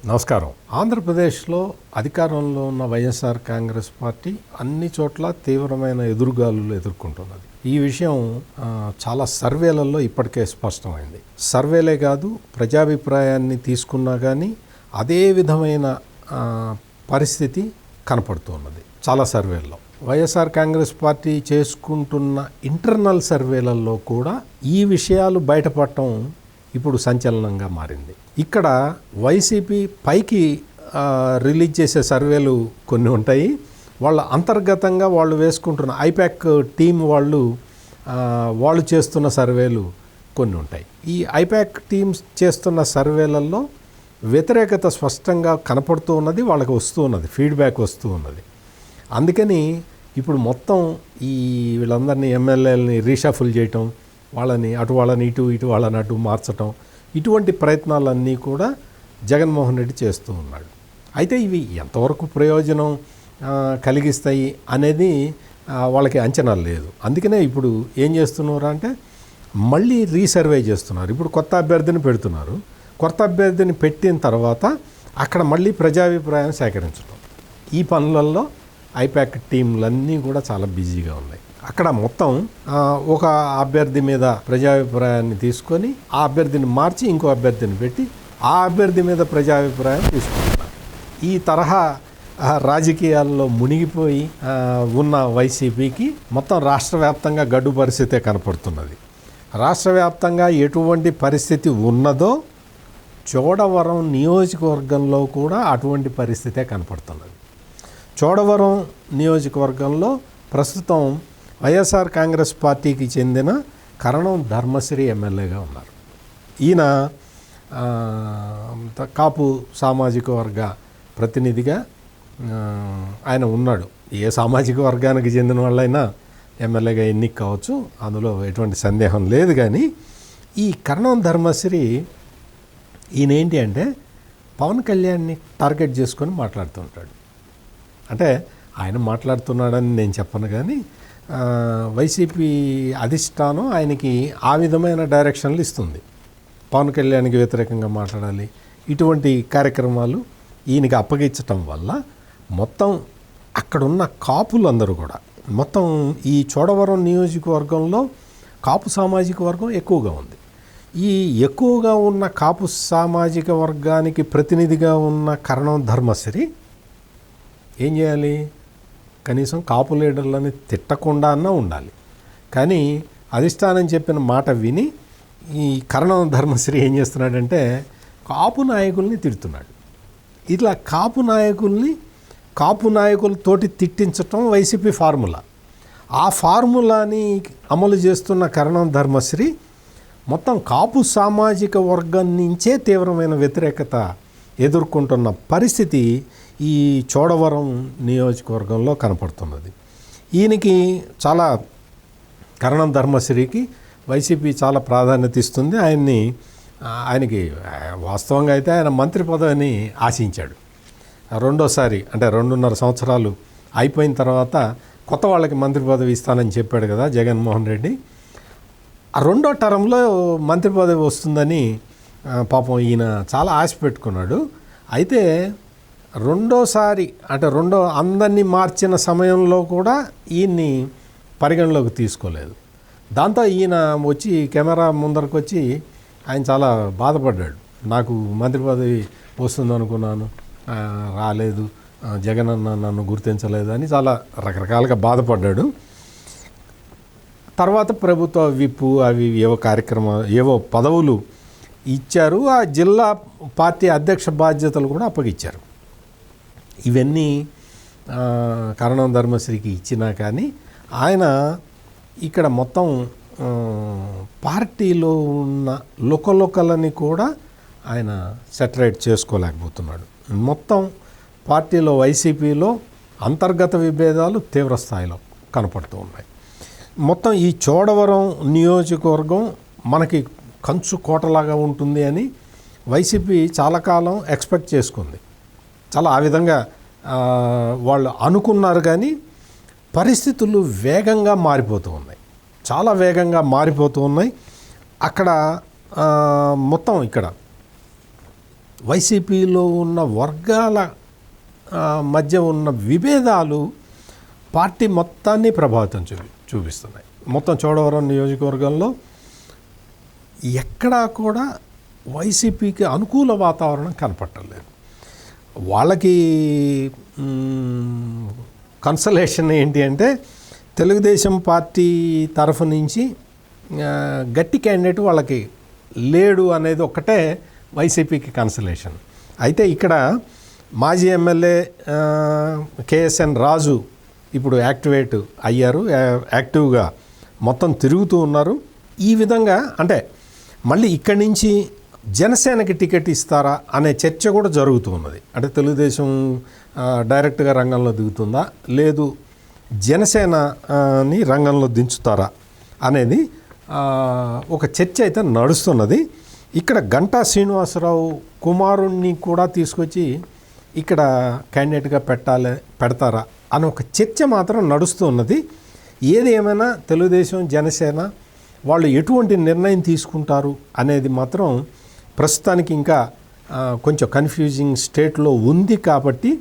నమస్కారం. ఆంధ్రప్రదేశ్లో అధికారంలో ఉన్న వైఎస్ఆర్ కాంగ్రెస్ పార్టీ అన్ని చోట్ల తీవ్రమైన ఎదురుగాలులు ఎదుర్కొంటున్నది. ఈ విషయం చాలా సర్వేలలో ఇప్పటికే స్పష్టమైంది. సర్వేలే కాదు, ప్రజాభిప్రాయాన్ని తీసుకున్నా కానీ అదే విధమైన పరిస్థితి కనపడుతున్నది చాలా సర్వేల్లో. వైఎస్ఆర్ కాంగ్రెస్ పార్టీ చేసుకుంటున్న ఇంటర్నల్ సర్వేలలో కూడా ఈ విషయాలు బయటపడటం ఇప్పుడు సంచలనంగా మారింది. ఇక్కడ వైసీపీ పైకి రిలీజ్ చేసే సర్వేలు కొన్ని ఉంటాయి. వాళ్ళ అంతర్గతంగా వాళ్ళు వేసుకుంటున్న ఐపాక్ టీం వాళ్ళు చేస్తున్న సర్వేలు కొన్ని ఉంటాయి. ఈ ఐపాక్ టీమ్స్ చేస్తున్న సర్వేలలో వ్యతిరేకత స్పష్టంగా కనపడుతూ ఉన్నది, వాళ్ళకి వస్తూ ఉన్నది, ఫీడ్బ్యాక్ వస్తూ ఉన్నది. అందుకని ఇప్పుడు మొత్తం వీళ్ళందరినీ ఎమ్మెల్యేలని రీషఫుల్ చేయటం, వాళ్ళని ఇటు వాళ్ళని అటు మార్చటం, ఇటువంటి ప్రయత్నాలన్నీ కూడా జగన్మోహన్ రెడ్డి చేస్తూ ఉన్నాడు. అయితే ఇవి ఎంతవరకు ప్రయోజనం కలిగిస్తాయి అనేది వాళ్ళకి అంచనా లేదు. అందుకనే ఇప్పుడు ఏం చేస్తున్నారు అంటే మళ్ళీ రీసర్వే చేస్తున్నారు. ఇప్పుడు కొత్త అభ్యర్థిని పెడుతున్నారు. కొత్త అభ్యర్థిని పెట్టిన తర్వాత అక్కడ మళ్ళీ ప్రజాభిప్రాయం సేకరించడం, ఈ పనులలో ఐపాక్ టీంలన్నీ కూడా చాలా బిజీగా ఉన్నాయి. అక్కడ మొత్తం ఒక అభ్యర్థి మీద ప్రజాభిప్రాయాన్ని తీసుకొని ఆ అభ్యర్థిని మార్చి ఇంకో అభ్యర్థిని పెట్టి ఆ అభ్యర్థి మీద ప్రజాభిప్రాయం తీసుకుంటున్నారు. ఈ తరహా రాజకీయాల్లో మునిగిపోయి ఉన్న వైసీపీకి మొత్తం రాష్ట్ర వ్యాప్తంగా గడ్డు పరిస్థితే కనపడుతున్నది. రాష్ట్ర వ్యాప్తంగా ఎటువంటి పరిస్థితి ఉన్నదో చోడవరం నియోజకవర్గంలో కూడా అటువంటి పరిస్థితే కనపడుతున్నది. చోడవరం నియోజకవర్గంలో ప్రస్తుతం వైఎస్ఆర్ కాంగ్రెస్ పార్టీకి చెందిన కరణం ధర్మశ్రీ ఎమ్మెల్యేగా ఉన్నారు. ఈయన కాపు సామాజిక వర్గ ప్రతినిధిగా ఆయన ఉన్నాడు. ఏ సామాజిక వర్గానికి చెందిన వాళ్ళైనా ఎమ్మెల్యేగా ఎన్నిక కావచ్చు, అందులో ఎటువంటి సందేహం లేదు. కానీ ఈ కరణం ధర్మశ్రీ ఈయన ఏంటి అంటే పవన్ కళ్యాణ్ని టార్గెట్ చేసుకొని మాట్లాడుతుంటాడు. అంటే ఆయన మాట్లాడుతున్నాడని నేను చెప్పను, కానీ వైసీపీ అధిష్టానం ఆయనకి ఆ విధమైన డైరెక్షన్లు ఇస్తుంది. పవన్ కళ్యాణ్కి వ్యతిరేకంగా మాట్లాడాలి, ఇటువంటి కార్యక్రమాలు ఈయనకి అప్పగించటం వల్ల మొత్తం అక్కడున్న కాపులందరూ కూడా, మొత్తం ఈ చోడవరం నియోజకవర్గంలో కాపు సామాజిక వర్గం ఎక్కువగా ఉంది. ఈ ఎక్కువగా ఉన్న కాపు సామాజిక వర్గానికి ప్రతినిధిగా ఉన్న కరణం ధర్మశ్రీ ఏం చేయాలి? కనీసం కాపు లీడర్లని తిట్టకుండా అన్నా ఉండాలి. కానీ అధిష్టానం చెప్పిన మాట విని ఈ కరణం ధర్మశ్రీ ఏం చేస్తున్నాడంటే కాపు నాయకుల్ని తిడుతున్నాడు. ఇట్లా కాపు నాయకులతోటి తిట్టించటం వైసీపీ ఫార్ములా. ఆ ఫార్ములాని అమలు చేస్తున్న కరణం ధర్మశ్రీ మొత్తం కాపు సామాజిక వర్గం నుంచే తీవ్రమైన వ్యతిరేకత ఎదుర్కొంటున్న పరిస్థితి ఈ చోడవరం నియోజకవర్గంలో కనపడుతున్నది. ఈయనకి కరణం ధర్మశ్రీకి వైసీపీ చాలా ప్రాధాన్యత ఇస్తుంది. ఆయనకి వాస్తవంగా అయితే ఆయన మంత్రి పదవిని ఆశించాడు. రెండోసారి అంటే 2.5 సంవత్సరాలు అయిపోయిన తర్వాత కొత్త వాళ్ళకి మంత్రి పదవి ఇస్తానని చెప్పాడు కదా జగన్మోహన్ రెడ్డి. ఆ రెండో టర్మ్లో మంత్రి పదవి వస్తుందని పాపం ఈయన చాలా ఆశ పెట్టుకున్నాడు. అయితే రెండోసారి అంటే అందరినీ మార్చిన సమయంలో కూడా ఈయన్ని పరిగణలోకి తీసుకోలేదు. దాంతో ఈయన వచ్చి కెమెరా ముందరకు వచ్చి ఆయన చాలా బాధపడ్డాడు. నాకు మంత్రి పదవి వస్తుంది అనుకున్నాను, రాలేదు, జగన్ అన్న నన్ను గుర్తించలేదు అని చాలా రకరకాలుగా బాధపడ్డాడు. తర్వాత ప్రభుత్వ విప్పు అవి ఏవో పదవులు ఇచ్చారు. ఆ జిల్లా పార్టీ అధ్యక్ష బాధ్యతలు కూడా అప్పగిచ్చారు. ఇవన్నీ కరణం ధర్మశ్రీకి ఇచ్చినా కానీ ఆయన ఇక్కడ మొత్తం పార్టీలో ఉన్న లుకలుకలని కూడా ఆయన సెటరేట్ చేసుకోలేకపోతున్నాడు. మొత్తం పార్టీలో వైసీపీలో అంతర్గత విభేదాలు తీవ్ర స్థాయిలో కనపడుతూ ఉన్నాయి. మొత్తం ఈ చోడవరం నియోజకవర్గం మనకి కంచు కోటలాగా ఉంటుంది అని వైసీపీ చాలా కాలం ఎక్స్పెక్ట్ చేసుకుంది. చాలా ఆ విధంగా వాళ్ళు అనుకున్నారు. కానీ పరిస్థితులు వేగంగా మారిపోతూ ఉన్నాయి, చాలా వేగంగా మారిపోతూ ఉన్నాయి. అక్కడ మొత్తం ఇక్కడ వైసీపీలో ఉన్న వర్గాల మధ్య ఉన్న విభేదాలు పార్టీ మొత్తాన్ని ప్రభావితం చూపిస్తున్నాయి. మొత్తం చోడవరం నియోజకవర్గంలో ఎక్కడా కూడా వైసీపీకి అనుకూల వాతావరణం కనపట్టలేదు. వాళ్ళకి కన్సలేషన్ ఏంటి అంటే తెలుగుదేశం పార్టీ తరఫు నుంచి గట్టి క్యాండిడేట్ వాళ్ళకి లేడు అనేది ఒక్కటే వైసీపీకి కన్సలేషన్. అయితే ఇక్కడ మాజీ ఎమ్మెల్యే కేఎస్ఎన్ రాజు ఇప్పుడు యాక్టివేట్ అయ్యారు, యాక్టివ్గా మొత్తం తిరుగుతూ ఉన్నారు. ఈ విధంగా అంటే మళ్ళీ ఇక్కడి నుంచి జనసేనకి టికెట్ ఇస్తారా అనే చర్చ కూడా జరుగుతూ ఉన్నది. అంటే తెలుగుదేశం డైరెక్ట్గా రంగంలో దిగుతుందా, లేదు జనసేనని రంగంలో దించుతారా అనేది ఒక చర్చ అయితే నడుస్తున్నది. ఇక్కడ గంటా శ్రీనివాసరావు కుమారుణ్ణి కూడా తీసుకొచ్చి ఇక్కడ క్యాండిడేట్గా పెడతారా అని ఒక చర్చ మాత్రం నడుస్తూ ఉన్నది. ఏది ఏమైనా తెలుగుదేశం జనసేన వాళ్ళు ఎటువంటి నిర్ణయం తీసుకుంటారు అనేది మాత్రం ప్రస్తుతానికి ఇంకా కొంచెం కన్ఫ్యూజింగ్ స్టేట్లో ఉంది. కాబట్టి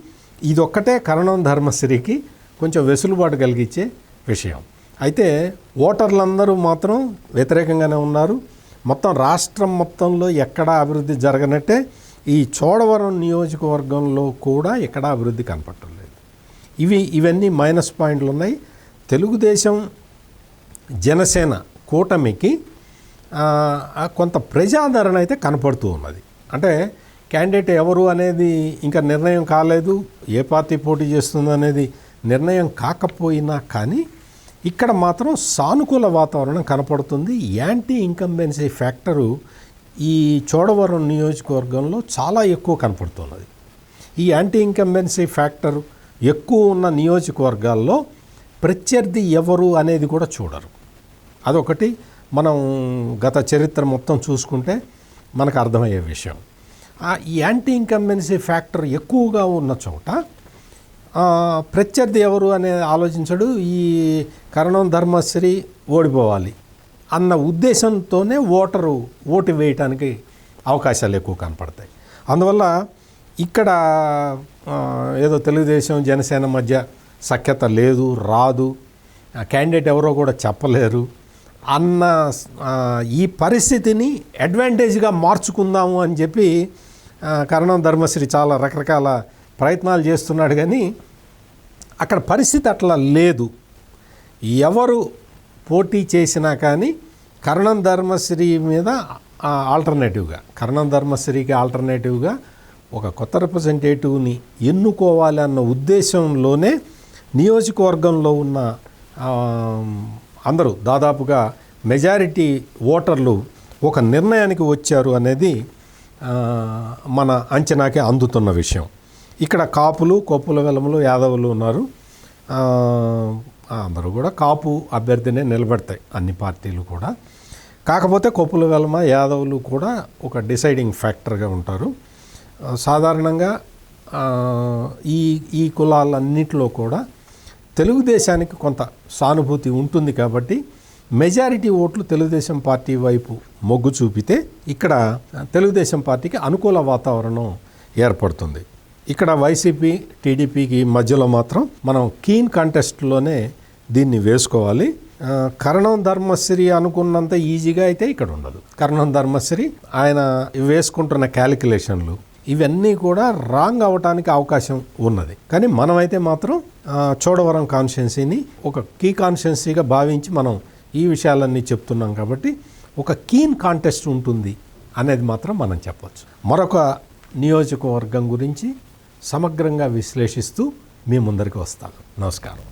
ఇదొక్కటే కరణం ధర్మశ్రీకి కొంచెం వెసులుబాటు కలిగించే విషయం. అయితే ఓటర్లందరూ మాత్రం వ్యతిరేకంగానే ఉన్నారు. మొత్తం రాష్ట్రం మొత్తంలో ఎక్కడా అభివృద్ధి జరగనట్టే ఈ చోడవరం నియోజకవర్గంలో కూడా ఎక్కడా అభివృద్ధి కనపడలేదు. ఇవన్నీ మైనస్ పాయింట్లు ఉన్నాయి. తెలుగుదేశం జనసేన కూటమికి కొంత ప్రజాదరణ అయితే కనపడుతూ ఉన్నది. అంటే క్యాండిడేట్ ఎవరు అనేది ఇంకా నిర్ణయం కాలేదు, ఏ పార్టీ పోటీ చేస్తుందో అనేది నిర్ణయం కాకపోయినా కానీ ఇక్కడ మాత్రం సానుకూల వాతావరణం కనపడుతుంది. యాంటీ ఇన్కంబెన్సీ ఫ్యాక్టరు ఈ చోడవరం నియోజకవర్గంలో చాలా ఎక్కువ కనపడుతున్నది. ఈ యాంటీ ఇన్కంబెన్సీ ఫ్యాక్టర్ ఎక్కువ ఉన్న నియోజకవర్గాల్లో ప్రత్యర్థి ఎవరు అనేది కూడా చూడరు. అదొకటి మనం గత చరిత్ర మొత్తం చూసుకుంటే మనకు అర్థమయ్యే విషయం. ఈ యాంటీ ఇన్కంబెన్సీ ఫ్యాక్టర్ ఎక్కువగా ఉన్న చోట ప్రత్యర్థి ఎవరు అనేది ఆలోచించడు. ఈ కరణం ధర్మశ్రీ ఓడిపోవాలి అన్న ఉద్దేశంతోనే ఓటు వేయటానికి అవకాశాలు ఎక్కువ కనపడతాయి. అందువల్ల ఇక్కడ ఏదో తెలుగుదేశం జనసేన మధ్య సఖ్యత లేదు, రాదు, క్యాండిడేట్ ఎవరో కూడా చెప్పలేరు అన్న ఈ పరిస్థితిని అడ్వాంటేజ్గా మార్చుకుందాము అని చెప్పి కరణం ధర్మశ్రీ చాలా రకరకాల ప్రయత్నాలు చేస్తున్నాడు. కానీ అక్కడ పరిస్థితి అట్లా లేదు. ఎవరు పోటీ చేసినా కానీ కరణం ధర్మశ్రీ మీద కరణం ధర్మశ్రీకి ఆల్టర్నేటివ్గా ఒక కొత్త రిప్రజెంటేటివ్ని ఎన్నుకోవాలి అన్న ఉద్దేశంలోనే నియోజకవర్గంలో ఉన్న అందరూ దాదాపుగా మెజారిటీ ఓటర్లు ఒక నిర్ణయానికి వచ్చారు అనేది మన అంచనాకే అందుతున్న విషయం. ఇక్కడ కాపులు, కొప్పుల వెలములు, యాదవులు ఉన్నారు. అందరూ కూడా కాపు అభ్యర్థినే నిలబెడతాయి అన్ని పార్టీలు కూడా. కాకపోతే కొప్పుల వెలమ, యాదవులు కూడా ఒక డిసైడింగ్ ఫ్యాక్టర్గా ఉంటారు. సాధారణంగా ఈ కులాలన్నింటిలో కూడా తెలుగుదేశానికి కొంత సానుభూతి ఉంటుంది. కాబట్టి మెజారిటీ ఓట్లు తెలుగుదేశం పార్టీ వైపు మొగ్గు చూపితే ఇక్కడ తెలుగుదేశం పార్టీకి అనుకూల వాతావరణం ఏర్పడుతుంది. ఇక్కడ వైసీపీ, టీడీపీకి మధ్యలో మాత్రం మనం కీన్ కాంటెస్ట్లోనే దీన్ని వేసుకోవాలి. కరణం ధర్మశ్రీ అనుకున్నంత ఈజీగా అయితే ఇక్కడ ఉండదు. కరణం ధర్మశ్రీ ఆయన వేసుకుంటున్న క్యాలిక్యులేషన్లు ఇవన్నీ కూడా రాంగ్ అవ్వటానికి అవకాశం ఉన్నది. కానీ మనమైతే మాత్రం చోడవరం కాన్స్టిట్యున్సీని ఒక కీ కాన్స్టిట్యున్సీగా భావించి మనం ఈ విషయాలన్నీ చెప్తున్నాం. కాబట్టి ఒక కీన్ కాంటెస్ట్ ఉంటుంది అనేది మాత్రం మనం చెప్పవచ్చు. మరొక నియోజకవర్గం గురించి సమగ్రంగా విశ్లేషిస్తూ మీ ముందరికి వస్తాను. నమస్కారం.